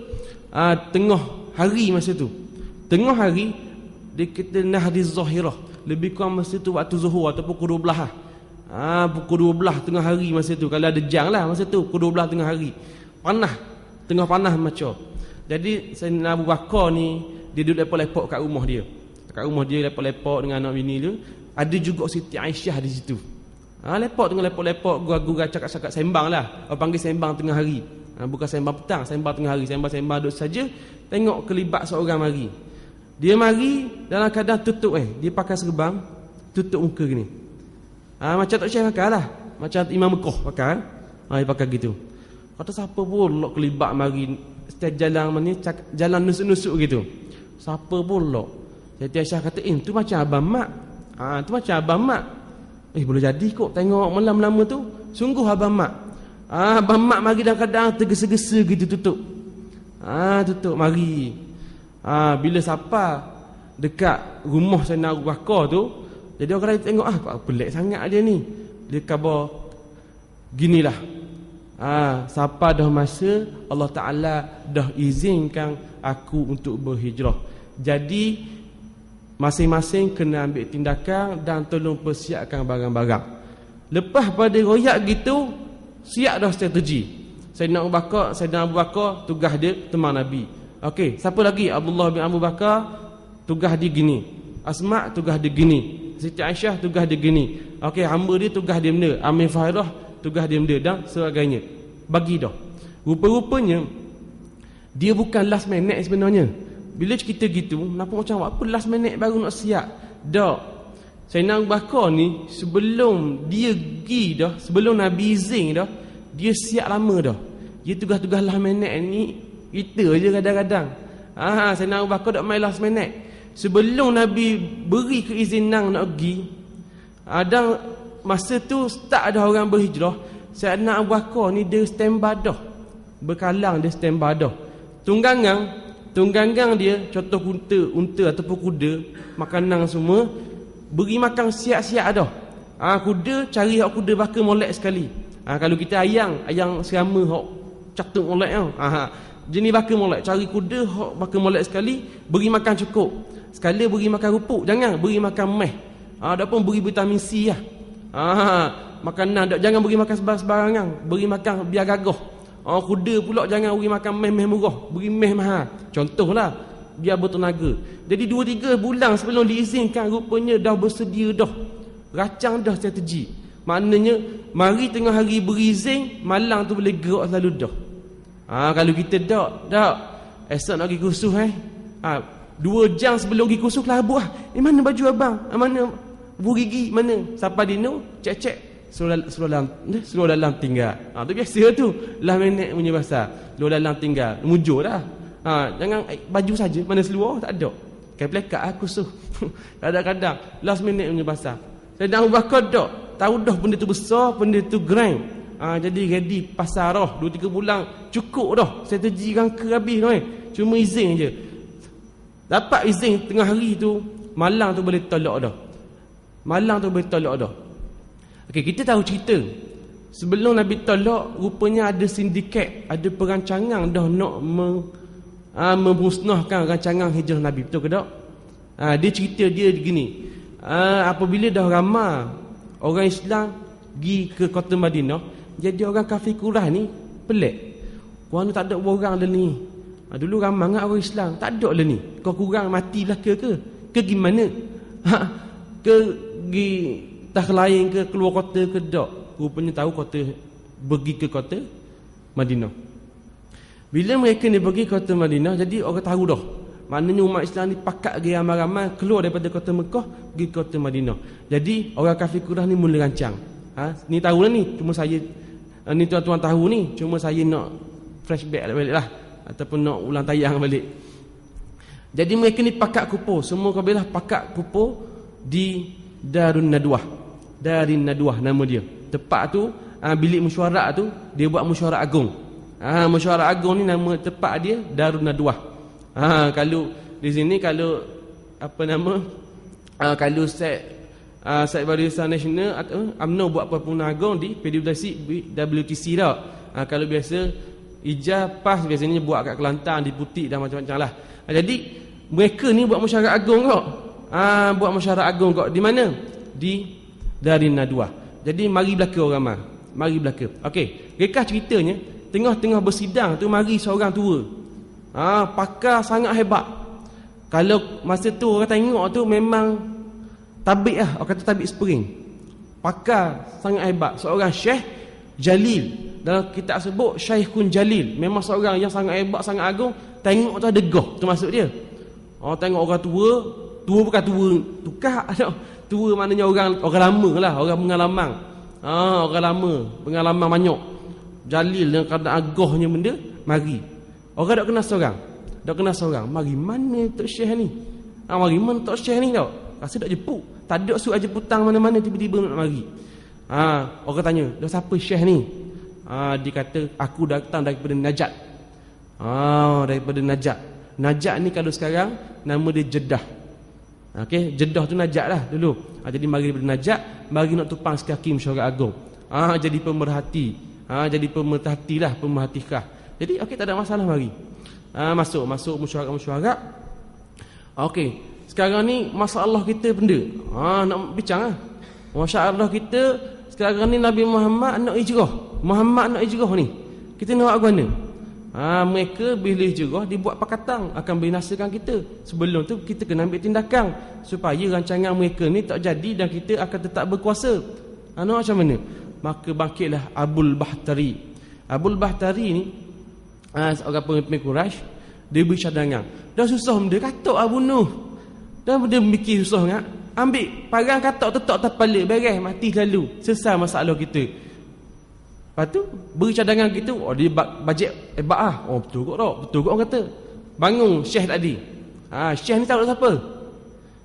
tengah hari masa tu. Tengah hari dia kata nahdi zahirah. Lebih kurang masa tu waktu zuhur ataupun pukul 12 lah. Pukul 12 tengah hari masa tu. Kalau ada jam lah masa tu pukul 12 tengah hari. Panas. Tengah panas macam. Jadi Sayyidina Abu Bakar ni dia duduk lepak-lepak kat rumah dia. Kat rumah dia lepak-lepak dengan anak bini dia. Ada juga Siti Aisyah di situ. Lepak tengah lepak-lepak, gua cakap-cakap sembang lah. Orang panggil sembang tengah hari. Bukan sembang petang, sembang tengah hari. Sembang-sembang duduk saja. Tengok kelibat seorang mari. Dia mari dalam keadaan tutup dia pakai serban, tutup muka gini. Macam tak Syekh pakai lah. Macam Imam Mekah pakai. Dia pakai gitu. Kata siapa pula kelibat mari setiap jalan ni, jalan nusuk-nusuk gitu. Siapa pula? Siti Aisyah kata, tu macam abang mak. Tu macam abang mak. Boleh jadi kok tengok malam-lama tu. Sungguh abang mak. Abang mak mari dalam keadaan tergesa-gesa gitu tutup. Tutup mari. Bila siapa dekat rumah Sayyidina Abu Bakar tu, jadi orang lain tengok pelik sangat dia ni. Dia khabar ginilah. Siapa dah masa Allah Ta'ala dah izinkan aku untuk berhijrah. Jadi masing-masing kena ambil tindakan dan tolong persiapkan barang-barang. Lepas pada royak gitu, siap dah strategi. Sayyidina Abu Bakar tugas dia teman Nabi. Okey, siapa lagi? Abdullah bin Abu Bakar tugas dia gini. Asma tugas dia gini. Siti Aisyah tugas dia gini. Okey, hamba dia tugas dia benda. Amir Fairah tugas dia benda dan sebagainya. Bagi dah. Rupa-rupanya dia bukan last minute sebenarnya. Bila cerita gitu, nampak macam apa last minute baru nak siap. Tak. Sayyidina Abu Bakar ni sebelum dia pergi dah, sebelum Nabi izin dah, dia siap lama dah. Dia tugas-tugas last minute ni kita je kadang-kadang. Sayyidina Abu Bakar tak main last minute. Sebelum Nabi beri keizinan nak pergi, ada masa tu start ada orang berhijrah, Sayyidina Abu Bakar ni dia standby dah. Berkalang dia standby dah. Tunggangang dia contoh unta ataupun kuda, makanan semua beri makan siap-siap dah. Kuda cari hak kuda bakar molek sekali. Kalau kita ayang serama hak catuk molek jenis bakar molek, cari kuda hak bakar molek sekali, beri makan cukup. Sekali beri makan rupuk, jangan beri makan meh. Dak pun beri vitamin C lah. Makanan jangan beri makan sebarangan, beri makan biar gagah. Kuda pula jangan beri makan meh murah, beri meh mahal. Contohlah biar bertenaga. Jadi 2-3 bulan sebelum diizinkan rupanya dah bersedia dah. Racang dah strategi. Maknanya mari tengah hari berizin, malam tu boleh gerak selalu dah. Kalau kita tak esok nak pergi kursus 2 jam sebelum pergi kursus kelabuk mana baju abang? Mana bu gigi? Mana? Siapa dino? Cek. Seluar dalam tinggal. Tu biasa tu. Lah minit punya bahasa. Seluar dalam tinggal. Mujur dah. Jangan baju saja. Mana seluar? Tak ada. Kayak plekat aku suh. Kadang-kadang last minute punya bahasa. Saya dah bakar tak. Tahu dah benda tu besar, benda tu grand. Jadi ready pasar dah. 2-3 bulan cukup dah. Strategi rangka habis dah. Cuma izin je. Dapat izin tengah hari tu, malam tu boleh tolak dah. Okey, kita tahu cerita. Sebelum Nabi tolak, rupanya ada sindiket, ada perancangan dah nak memusnahkan rancangan hijrah Nabi. Betul ke tak? Dia cerita dia begini. Apabila dah ramai orang Islam pergi ke kota Madinah, jadi orang kafir Quraisy ni pelik. Orang tak ada orang dah ni. Dulu ramai dengan orang Islam, tak ada lah ni. Kau kurang matilah ke gimana? Ke pergi tak lain ke keluar kota ke tak? Rupanya tahu kota, pergi ke kota Madinah. Bila mereka ni pergi ke kota Madinah, jadi orang tahu dah. Maknanya umat Islam ni pakat pergi ramai-ramai keluar daripada kota Mekah pergi ke kota Madinah. Jadi orang kafir Quraisy ni mula rancang. Ni tahulah ni, cuma saya ni tuan-tuan tahu ni, cuma saya nak flashback balik lah, ataupun nak ulang tayang balik. Jadi mereka ni pakat kumpul, semua kabilah pakat kumpul di Darun Nadwah. Darin Nadwah nama dia. Tempat tu, bilik mesyuarat tu, dia buat mesyuarat agung. Mesyuarat agung ni nama tempat dia Darun Nadwah. Kalau di sini, kalau apa nama, kalau Said Barisan Nasional atau UMNO buat perhimpunan agung di WTC dah. Kalau biasa ijaz PAS biasanya buat kat Kelantan, di Putik dan macam-macam lah. Jadi mereka ni buat mesyuarat agung kok. Buat mesyuarat agung kok di mana? Di Darin Nadwah. Jadi mari belaka orang ramai. Mari belaka. Okey, rekah ceritanya, tengah-tengah bersidang tu mari seorang tua. Pakar sangat hebat. Kalau masa tu orang tengok tu memang tabik lah, orang kata tabik spring. Pakar sangat hebat, seorang Syekh Jalil. Dalam kitab sebut Syekhun Jalil. Memang seorang yang sangat hebat, sangat agung. Tengok tu ada gah, tu maksud dia. Tengok orang tua bukan tua tukar. Tua maknanya orang lama lah, orang pengalaman. Orang lama, pengalaman banyak. Jalil yang kadang agahnya benda, mari. Orang tak kenal seorang. Mari mana Tok Syekh ni? Mari mana Tok Syekh ni tau? Rasa tak jepuk. Tak ada surat jeputang mana-mana, tiba-tiba nak mari. Orang tanya, dah siapa Syekh ni? Dia kata, aku datang daripada Najat. Daripada Najat. Najat ni kalau sekarang nama dia Jeddah. Okey, Jeddah tu Najat lah dulu. Jadi mari daripada Najat, mari nak tupang sekaki mesyuarat agung. Jadi pemerhati. Jadi pemerhati lah, pemerhatikah. Jadi okey, tak ada masalah, mari. Masuk mesyuarat. Okey, sekarang ni masalah kita benda. Nak bincang lah. Masalah kita sekarang ni Nabi Muhammad nak hijrah. Muhammad nak hijrah ni. Kita nak buat mana? Mereka bila hijrah dibuat pakatan akan binasakan kita. Sebelum tu kita kena ambil tindakan supaya rancangan mereka ni tak jadi dan kita akan tetap berkuasa. Nak macam mana? Maka bangkitlah Abul Bahtari. Abul Bahtari ni seorang pemimpin Quraisy, dia beri cadangan. Dah susah benda, katok bunuh. Dah benda mikir susah sangat. Ambil parang katok tetak atas kepala, beres, mati lalu. Selesai masalah kita. Lepas tu beri cadangan gitu. Dia bajet hebat lah. Betul kot tak? Betul kot orang kata. Bangun Syekh tadi. Syekh ni tahu siapa?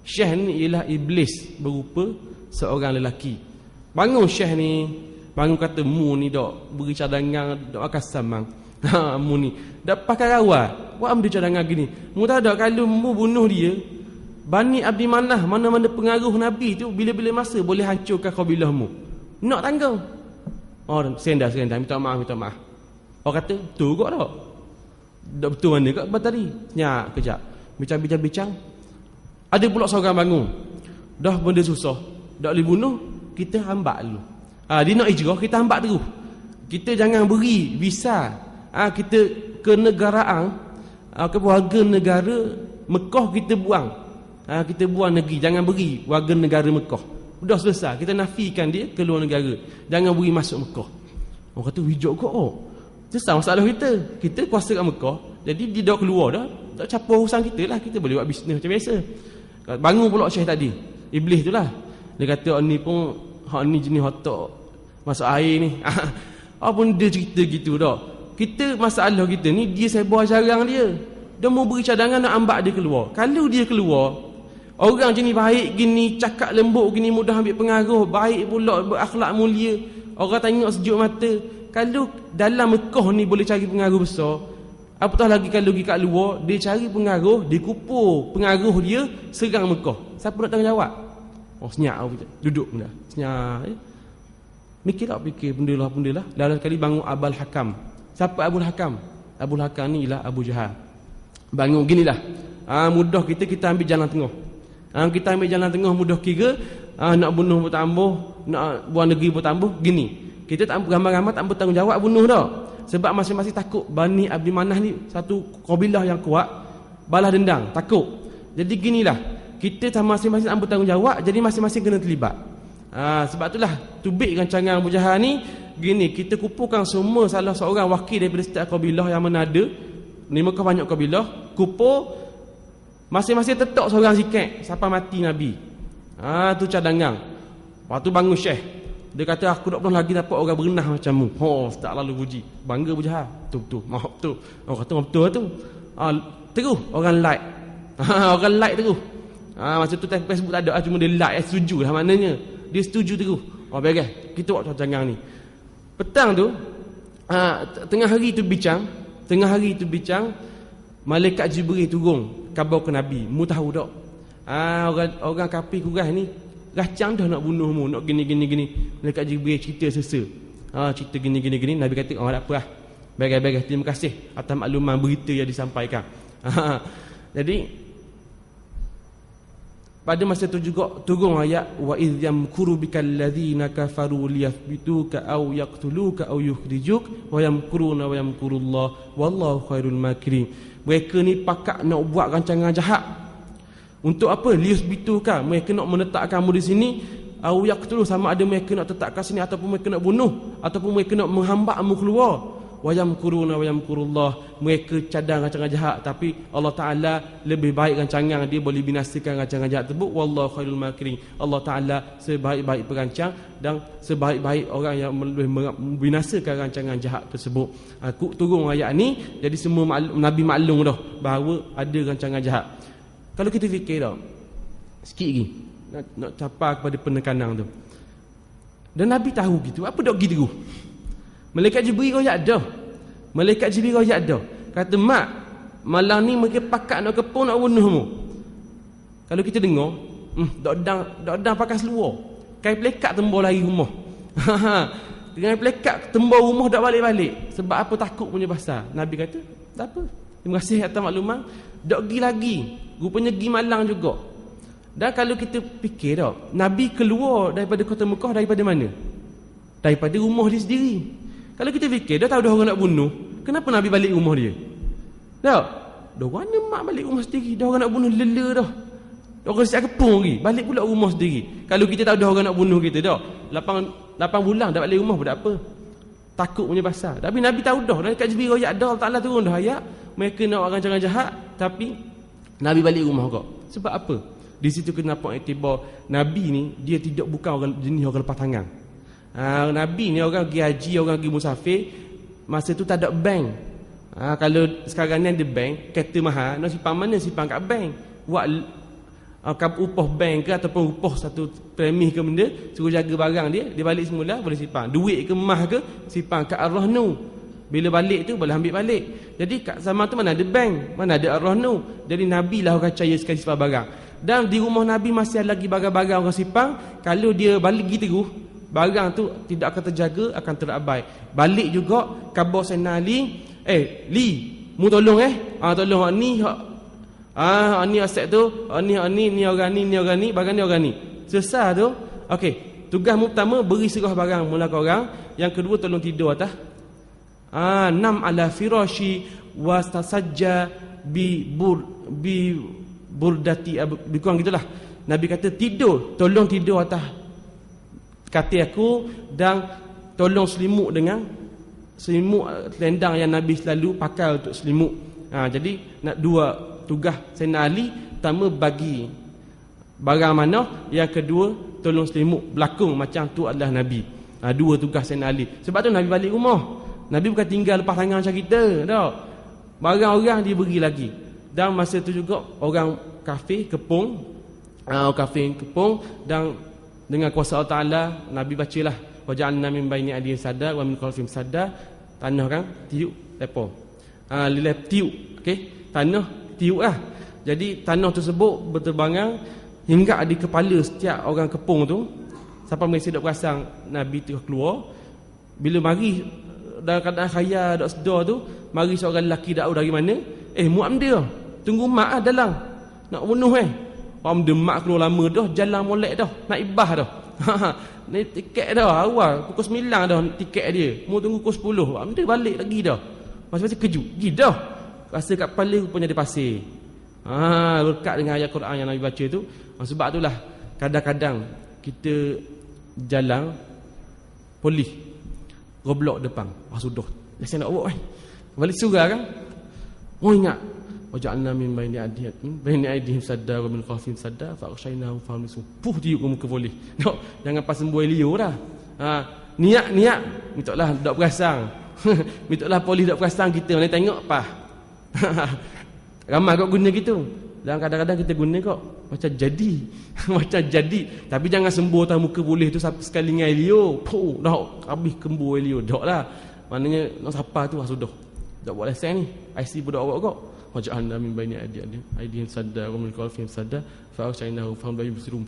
Syekh ni ialah iblis berupa seorang lelaki. Bangun Syekh ni, bangun kata mu ni dok beri cadangan dok kasam mang. Mu ni dak pakai rawat. Buat ambil cadangan gini. Mu tahu tak kalau mu bunuh dia, Bani Abdi Manah, mana-mana pengaruh Nabi tu bila-bila masa boleh hancurkan kabilah mu. Nak tanggung. Sendah, minta maaf. Orang kata, betul kot tak? Tak betul mana kat tadi? Senyak kejap. Bincang. Ada pula seorang bangun. Dah benda susah. Tak boleh bunuh, kita hambat dulu. Dia nak hijrah, kita hambat terus. Kita jangan beri visa. Kita kenegaraan, ke warga negara Mekah kita buang. Kita buang negeri, jangan beri warga negara Mekah. Dah selesai, kita nafikan dia ke luar negara. Jangan beri masuk Mekah. Orang kata hijau kok. Selesai masalah kita. Kita kuasa kat Mekah, jadi dia dah keluar dah. Tak campur urusan kita lah. Kita boleh buat bisnes macam biasa. Bangun pula Syekh tadi, iblis tu lah. Dia kata ni pun ni jenis hotok masuk air ni. Apa dia cerita gitu dah. Kita masalah kita ni, dia sebar jarang dia. Dia mau beri cadangan nak ambak dia keluar. Kalau dia keluar, orang jenis baik gini, cakap lembut gini, mudah ambil pengaruh, baik pula, berakhlak mulia, orang tengok sejuk mata. Kalau dalam Mekah ni boleh cari pengaruh besar, apatah lagi kalau pergi kat luar, dia cari pengaruh, dia kupur pengaruh dia, serang Mekah. Siapa nak tanggungjawab? Senyap duduk dah. Senyap. Mikir benda lah. Lalu sekali bangun Abul Hakam. Siapa Abul Hakam? Abul Hakam ni ialah Abu Jahal. Bangun ginilah. Mudah kita ambil jalan tengah. Kita ambil jalan tengah mudah kira. Nak bunuh pun tambah, nak buang negeri pun tambah. Gini. Kita tak ramai-ramai tak bertanggungjawab bunuh dah. Sebab masing-masing takut Bani Abdi Manaf ni satu kabilah yang kuat, balas dendam, takut. Jadi ginilah. Kita sama masing-masing tak bertanggungjawab, jadi masing-masing kena terlibat. Sebab itulah tubik rancangan Abu Jahal ni gini, kita kumpulkan semua salah seorang wakil daripada setiap kabilah yang mana ada. Ni Mekah banyak kabilah, kumpul masing-masing tetok seorang sikit sampai mati Nabi. Tu cadangan. Lepas tu bangun Syekh. Dia kata aku tak pernah lagi dapat orang berenah macammu. Tak lalu puji. Bangga Abu Jahal. Betul. Maaf betul. Orang kata betul tu. Terus orang like. Orang like terus. Masa tu Facebook tak ada, cuma dia like, setuju lah maknanya. Dia setuju terus. Beres. Kita buat cadangan ni. Petang tu, tengah hari tu bincang, malaikat Jibril turun khabar ke Nabi. Mu tahu tak? Orang kafir kurang ni racang dah nak bunuhmu, nak gini. Malaikat Jibril cerita cerita gini. Nabi kata, tak apa lah. Beres. Terima kasih atas makluman berita yang disampaikan. Jadi pada masa itu juga turun ayat wa idh yamkuru bikal ladzina kafaru liyathbituka aw yaqtuluka aw yukhrijuk wa yamkuruna wa yamkurullah wallahu khairul makirin. Mereka ni pakak nak buat rancangan jahat. Untuk apa? Liyathbituka, mereka nak menetapkanmu di sini, aw yaqtulu, sama ada mereka nak tetapkan sini ataupun mereka nak bunuh ataupun mereka nak menghambatmu keluar. Wa yamkuruna wa yamkurullah, mereka cadang rancangan jahat, tapi Allah Ta'ala lebih baik rancangan dia, boleh binasakan rancangan jahat tersebut. Wallahu khairul makirin, Allah Ta'ala sebaik-baik perancang dan sebaik-baik orang yang boleh membinasakan rancangan jahat tersebut. Turun ayat ni, jadi semua Nabi maklum dah bahawa ada rancangan jahat. Kalau kita fikir dah sikit lagi nak capai kepada penekanan tu, dan Nabi tahu gitu, apa dok gitu? Malaikat Jibril royak dah. Kata, mak, malam ni mereka pakat nak kepung nak bunuhmu. Kalau kita dengar, dok pakai seluar, kain pelekat tembor lari rumah. Dengan pelekat tembor rumah dak balik-balik. Sebab apa? Takut punya pasal. Nabi kata, tak apa. Terima kasih atas makluman. Dok pergi lagi. Rupanya pergi malang juga. Dan kalau kita fikir dah, Nabi keluar daripada kota Mekah daripada mana? Daripada rumah dia sendiri. Kalau kita fikir, dah tahu dah orang nak bunuh, kenapa Nabi balik rumah dia? Tak? Dah orang mak balik rumah sendiri, dah orang nak bunuh lela dah. Dah orang siap kepung lagi, balik pula rumah sendiri. Kalau kita tahu dah orang nak bunuh kita dah, 8 bulan dah balik rumah pun tak apa. Takut punya pasal. Tapi Nabi tahu dah, dan kat Jibril ayat dah, Allah Ta'ala turun dah ayat, mereka nak rancangan jahat, tapi Nabi balik rumah kau. Sebab apa? Di situ kena nampak iktibar Nabi ni, dia tidak bukan orang jenis orang lepas tangan. Nabi ni orang pergi haji, orang pergi musafir, masa tu tak ada bank. Kalau sekarang ni ada bank, kereta mahal, nak simpan mana? Simpan kat bank. Buat upah bank ke ataupun upah satu premis ke benda, suruh jaga barang dia balik semula boleh simpan. Duit ke emas ke, simpan kat Ar-Rahnu. Bila balik tu boleh ambil balik. Jadi kat zaman tu mana ada bank, mana ada Ar-Rahnu. Jadi Nabi lah orang percaya sekali simpan barang. Dan di rumah Nabi masih ada lagi barang-barang orang simpan. Kalau dia balik gitu, barang tu tidak akan terjaga, akan terabai. Balik juga khabar Sayyidina Ali, Li, mu tolong tolong ni ni aset tu, ni orang ni, barang ni orang ni. Selesai tu, okey, tugasmu pertama beri serah barang mula ke orang, yang kedua tolong tidur atas nam ala firashi wastasajja bi burdati, lebih kurang gitulah. Nabi kata tolong tidur atas katil aku, dan tolong selimut dengan selimut tendang yang Nabi selalu pakai untuk selimut. Jadi nak dua tugas Sayyidina Ali, pertama bagi barang mana, yang kedua tolong selimut belakang macam tu adalah Nabi. Dua tugas Sayyidina Ali. Sebab tu Nabi balik rumah. Nabi bukan tinggal lepas tangan macam kita, tak. Barang-barang dia beri lagi. Dan masa tu juga orang kafir kepung, dan dengan kuasa Allah Ta'ala, Nabi bacalah waja'alna min baini aydihim sadda wa min khalfihim sadda. Tanah kan tiup depa. Lilap tiup, okey, tanah tiup lah. Jadi tanah tersebut berterbangan hingga di kepala setiap orang kepung tu. Sampai Malaysia dok perasan Nabi tu keluar. Bila mari dalam keadaan khayal dok sedar tu, mari seorang lelaki dak tahu dari mana. Muat dia. Tunggu mak dalam. Nak bunuh Orang demak keluar lama dah, jalan molek dah, nak ibah dah. Ni tiket dah awal pukul 9 dah tiket dia. Mau tunggu pukul 10. Orang dia balik lagi dah. Masih kejut. Pergi dah. Rasa kat kepala rupanya dia pasir. Berkat dengan ayat Quran yang Nabi baca tu. Sebab itulah kadang-kadang kita jalan polis roblok depan. Sudah. Saya nak buat balik surah kan. Ingat waja'alna min baini aydihim sadda wa min khalfihim sadda fa aghshaynahum fa hum yusfuh tiup ke muka polis. Jangan pas sembuh Elio dah. Niat mintalah dak perasan. Mintalah polis dak perasan kita mana tengok apa. Ramai kau guna gitu. Dan kadang-kadang kita guna kok macam jadi. Macam jadi. Tapi jangan sembuh atas muka polis tu sekali dengan Elio. Dah habis kembu Elio. Dak lah. Maknanya nak siapa tu sudah. Dak buat lesen ni. IC pun dak buat kok. Waja'alna min baini aydihim sadda wa min khalfihim sadda fa aghshaynahum fa hum la yubsirun.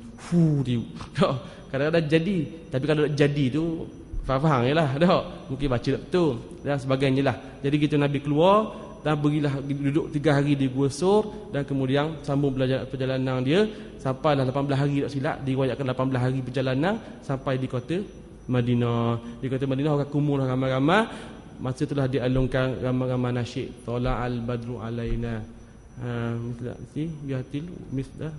Kadang-kadang jadi, tapi kalau tak jadi tu faham jelah dah. Mungkin baca tak betul dan sebagainya lah. Jadi kita Nabi keluar dan berilah duduk 3 hari di Gua Sur dan kemudian sambung perjalanan dia sampailah 18 hari tak silap, diriwayatkan 18 hari perjalanan sampai di kota Madinah. Di kota Madinah orang kumul ramai-ramai. Masa itulah dialungkan ramai-ramai nasyid Tala'al badru alaina bihatil mislah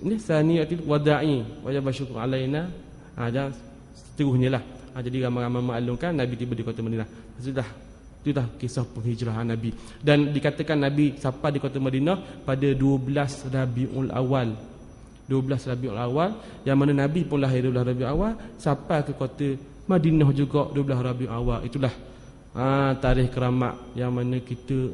ni saniyatil wada'i wa yabashuru alaina. Dan seterusnya lah. Jadi ramai-ramai mengalungkan Nabi tiba di kota Madinah. Itu dah kisah penghijrahan Nabi. Dan dikatakan Nabi sampai di kota Madinah pada 12 Rabiul Awal. 12 Rabiul Awal, yang mana Nabi pun lahir 12 Rabiul Awal, sampai ke kota Madinah juga 12 Rabiul Awal. Itulah tarikh keramat yang mana kita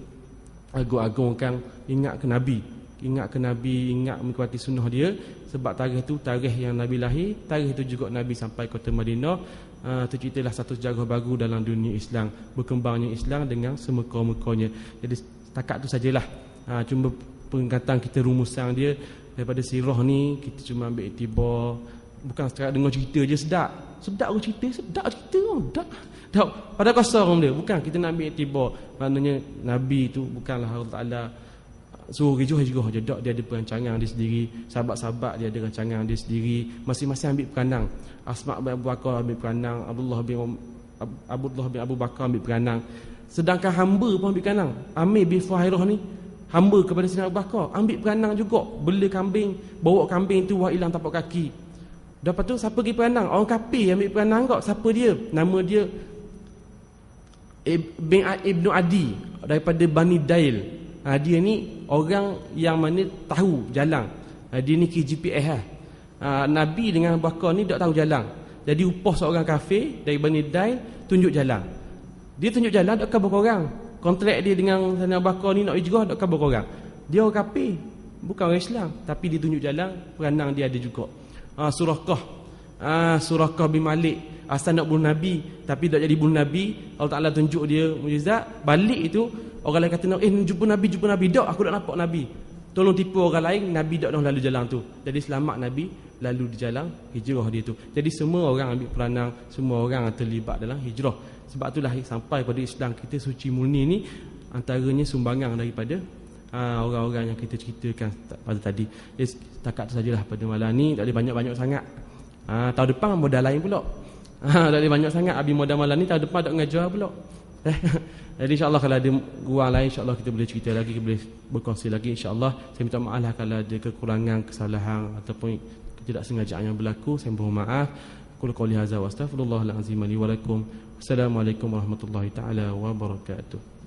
agung-agungkan, ingat ke Nabi, ingat mengikuti sunnah dia. Sebab tarikh itu tarikh yang Nabi lahir, tarikh itu juga Nabi sampai kota Madinah. Itu ceritalah satu sejarah baru dalam dunia Islam, berkembangnya Islam dengan semeka-mekanya. Jadi setakat tu sajalah. Cuma pengingatan kita, rumusan dia daripada sirah ni kita cuma ambil iktibar. Bukan setakat dengar cerita je sedap orang cerita, sedap pada kosong dia. Bukan, kita nak ambil iktibar. Maknanya Nabi tu bukanlah Allah Ta'ala suruh rijuh-rijuh je. Dia ada perancangan dia sendiri, sahabat-sahabat dia ada rancangan dia sendiri, masing-masing ambil peranan. Asma' bin Abu Bakar ambil peranan, Abdullah bin Abu Bakar ambil peranan. Sedangkan hamba pun ambil peranan. Amir bin Fuhairah ni hamba kepada Sayyidina Abu Bakar, ambil peranan juga. Bela kambing, bawa kambing tu wah hilang tapak kaki. Lepas tu siapa pergi peranan? Orang kafir ambil peranan kok. Siapa dia? Nama dia Ibnu Adi daripada Bani Dail. Dia ni orang yang mana tahu jalan. Dia ni KGPS lah. Nabi dengan Abu Bakar ni tak tahu jalan. Jadi upah seorang kafir dari Bani Dail tunjuk jalan. Dia tunjuk jalan tak berapa orang. Kontrak dia dengan Sayyidina Abu Bakar ni nak hijrah tak berapa orang. Dia orang kafir, bukan orang Islam, tapi dia tunjuk jalan, peranan dia ada juga. Suraqah bin Malik asal nak bunuh Nabi tapi tak jadi bunuh Nabi. Allah Ta'ala tunjuk dia mukjizat. Balik itu orang lain kata jumpa Nabi tak, aku tak nampak Nabi. Tolong tipu orang lain, Nabi tak lalu jalan tu. Jadi selamat Nabi lalu di jalan hijrah dia tu. Jadi semua orang ambil peranan, semua orang terlibat dalam hijrah. Sebab itulah sampai pada Islam kita suci murni ni antaranya sumbangan daripada orang-orang yang kita ceritakan pada tadi. Jadi setakat tu sajalah pada malam ni. Tak ada banyak-banyak sangat. Tahun depan modal lain pula. Tak ada banyak sangat. Habis modal malam ni tahun depan tak mengajar pula. Jadi insyaAllah kalau ada ruang lain, insyaAllah kita boleh cerita lagi, kita boleh berkongsi lagi insyaAllah. Saya minta maaf lah kalau ada kekurangan, kesalahan ataupun ketidaksengajaan yang berlaku. Saya mohon maaf. Qul qouli hadza wa astaghfirullahal azim li wa lakum. Wassalamualaikum warahmatullahi taala wabarakatuh.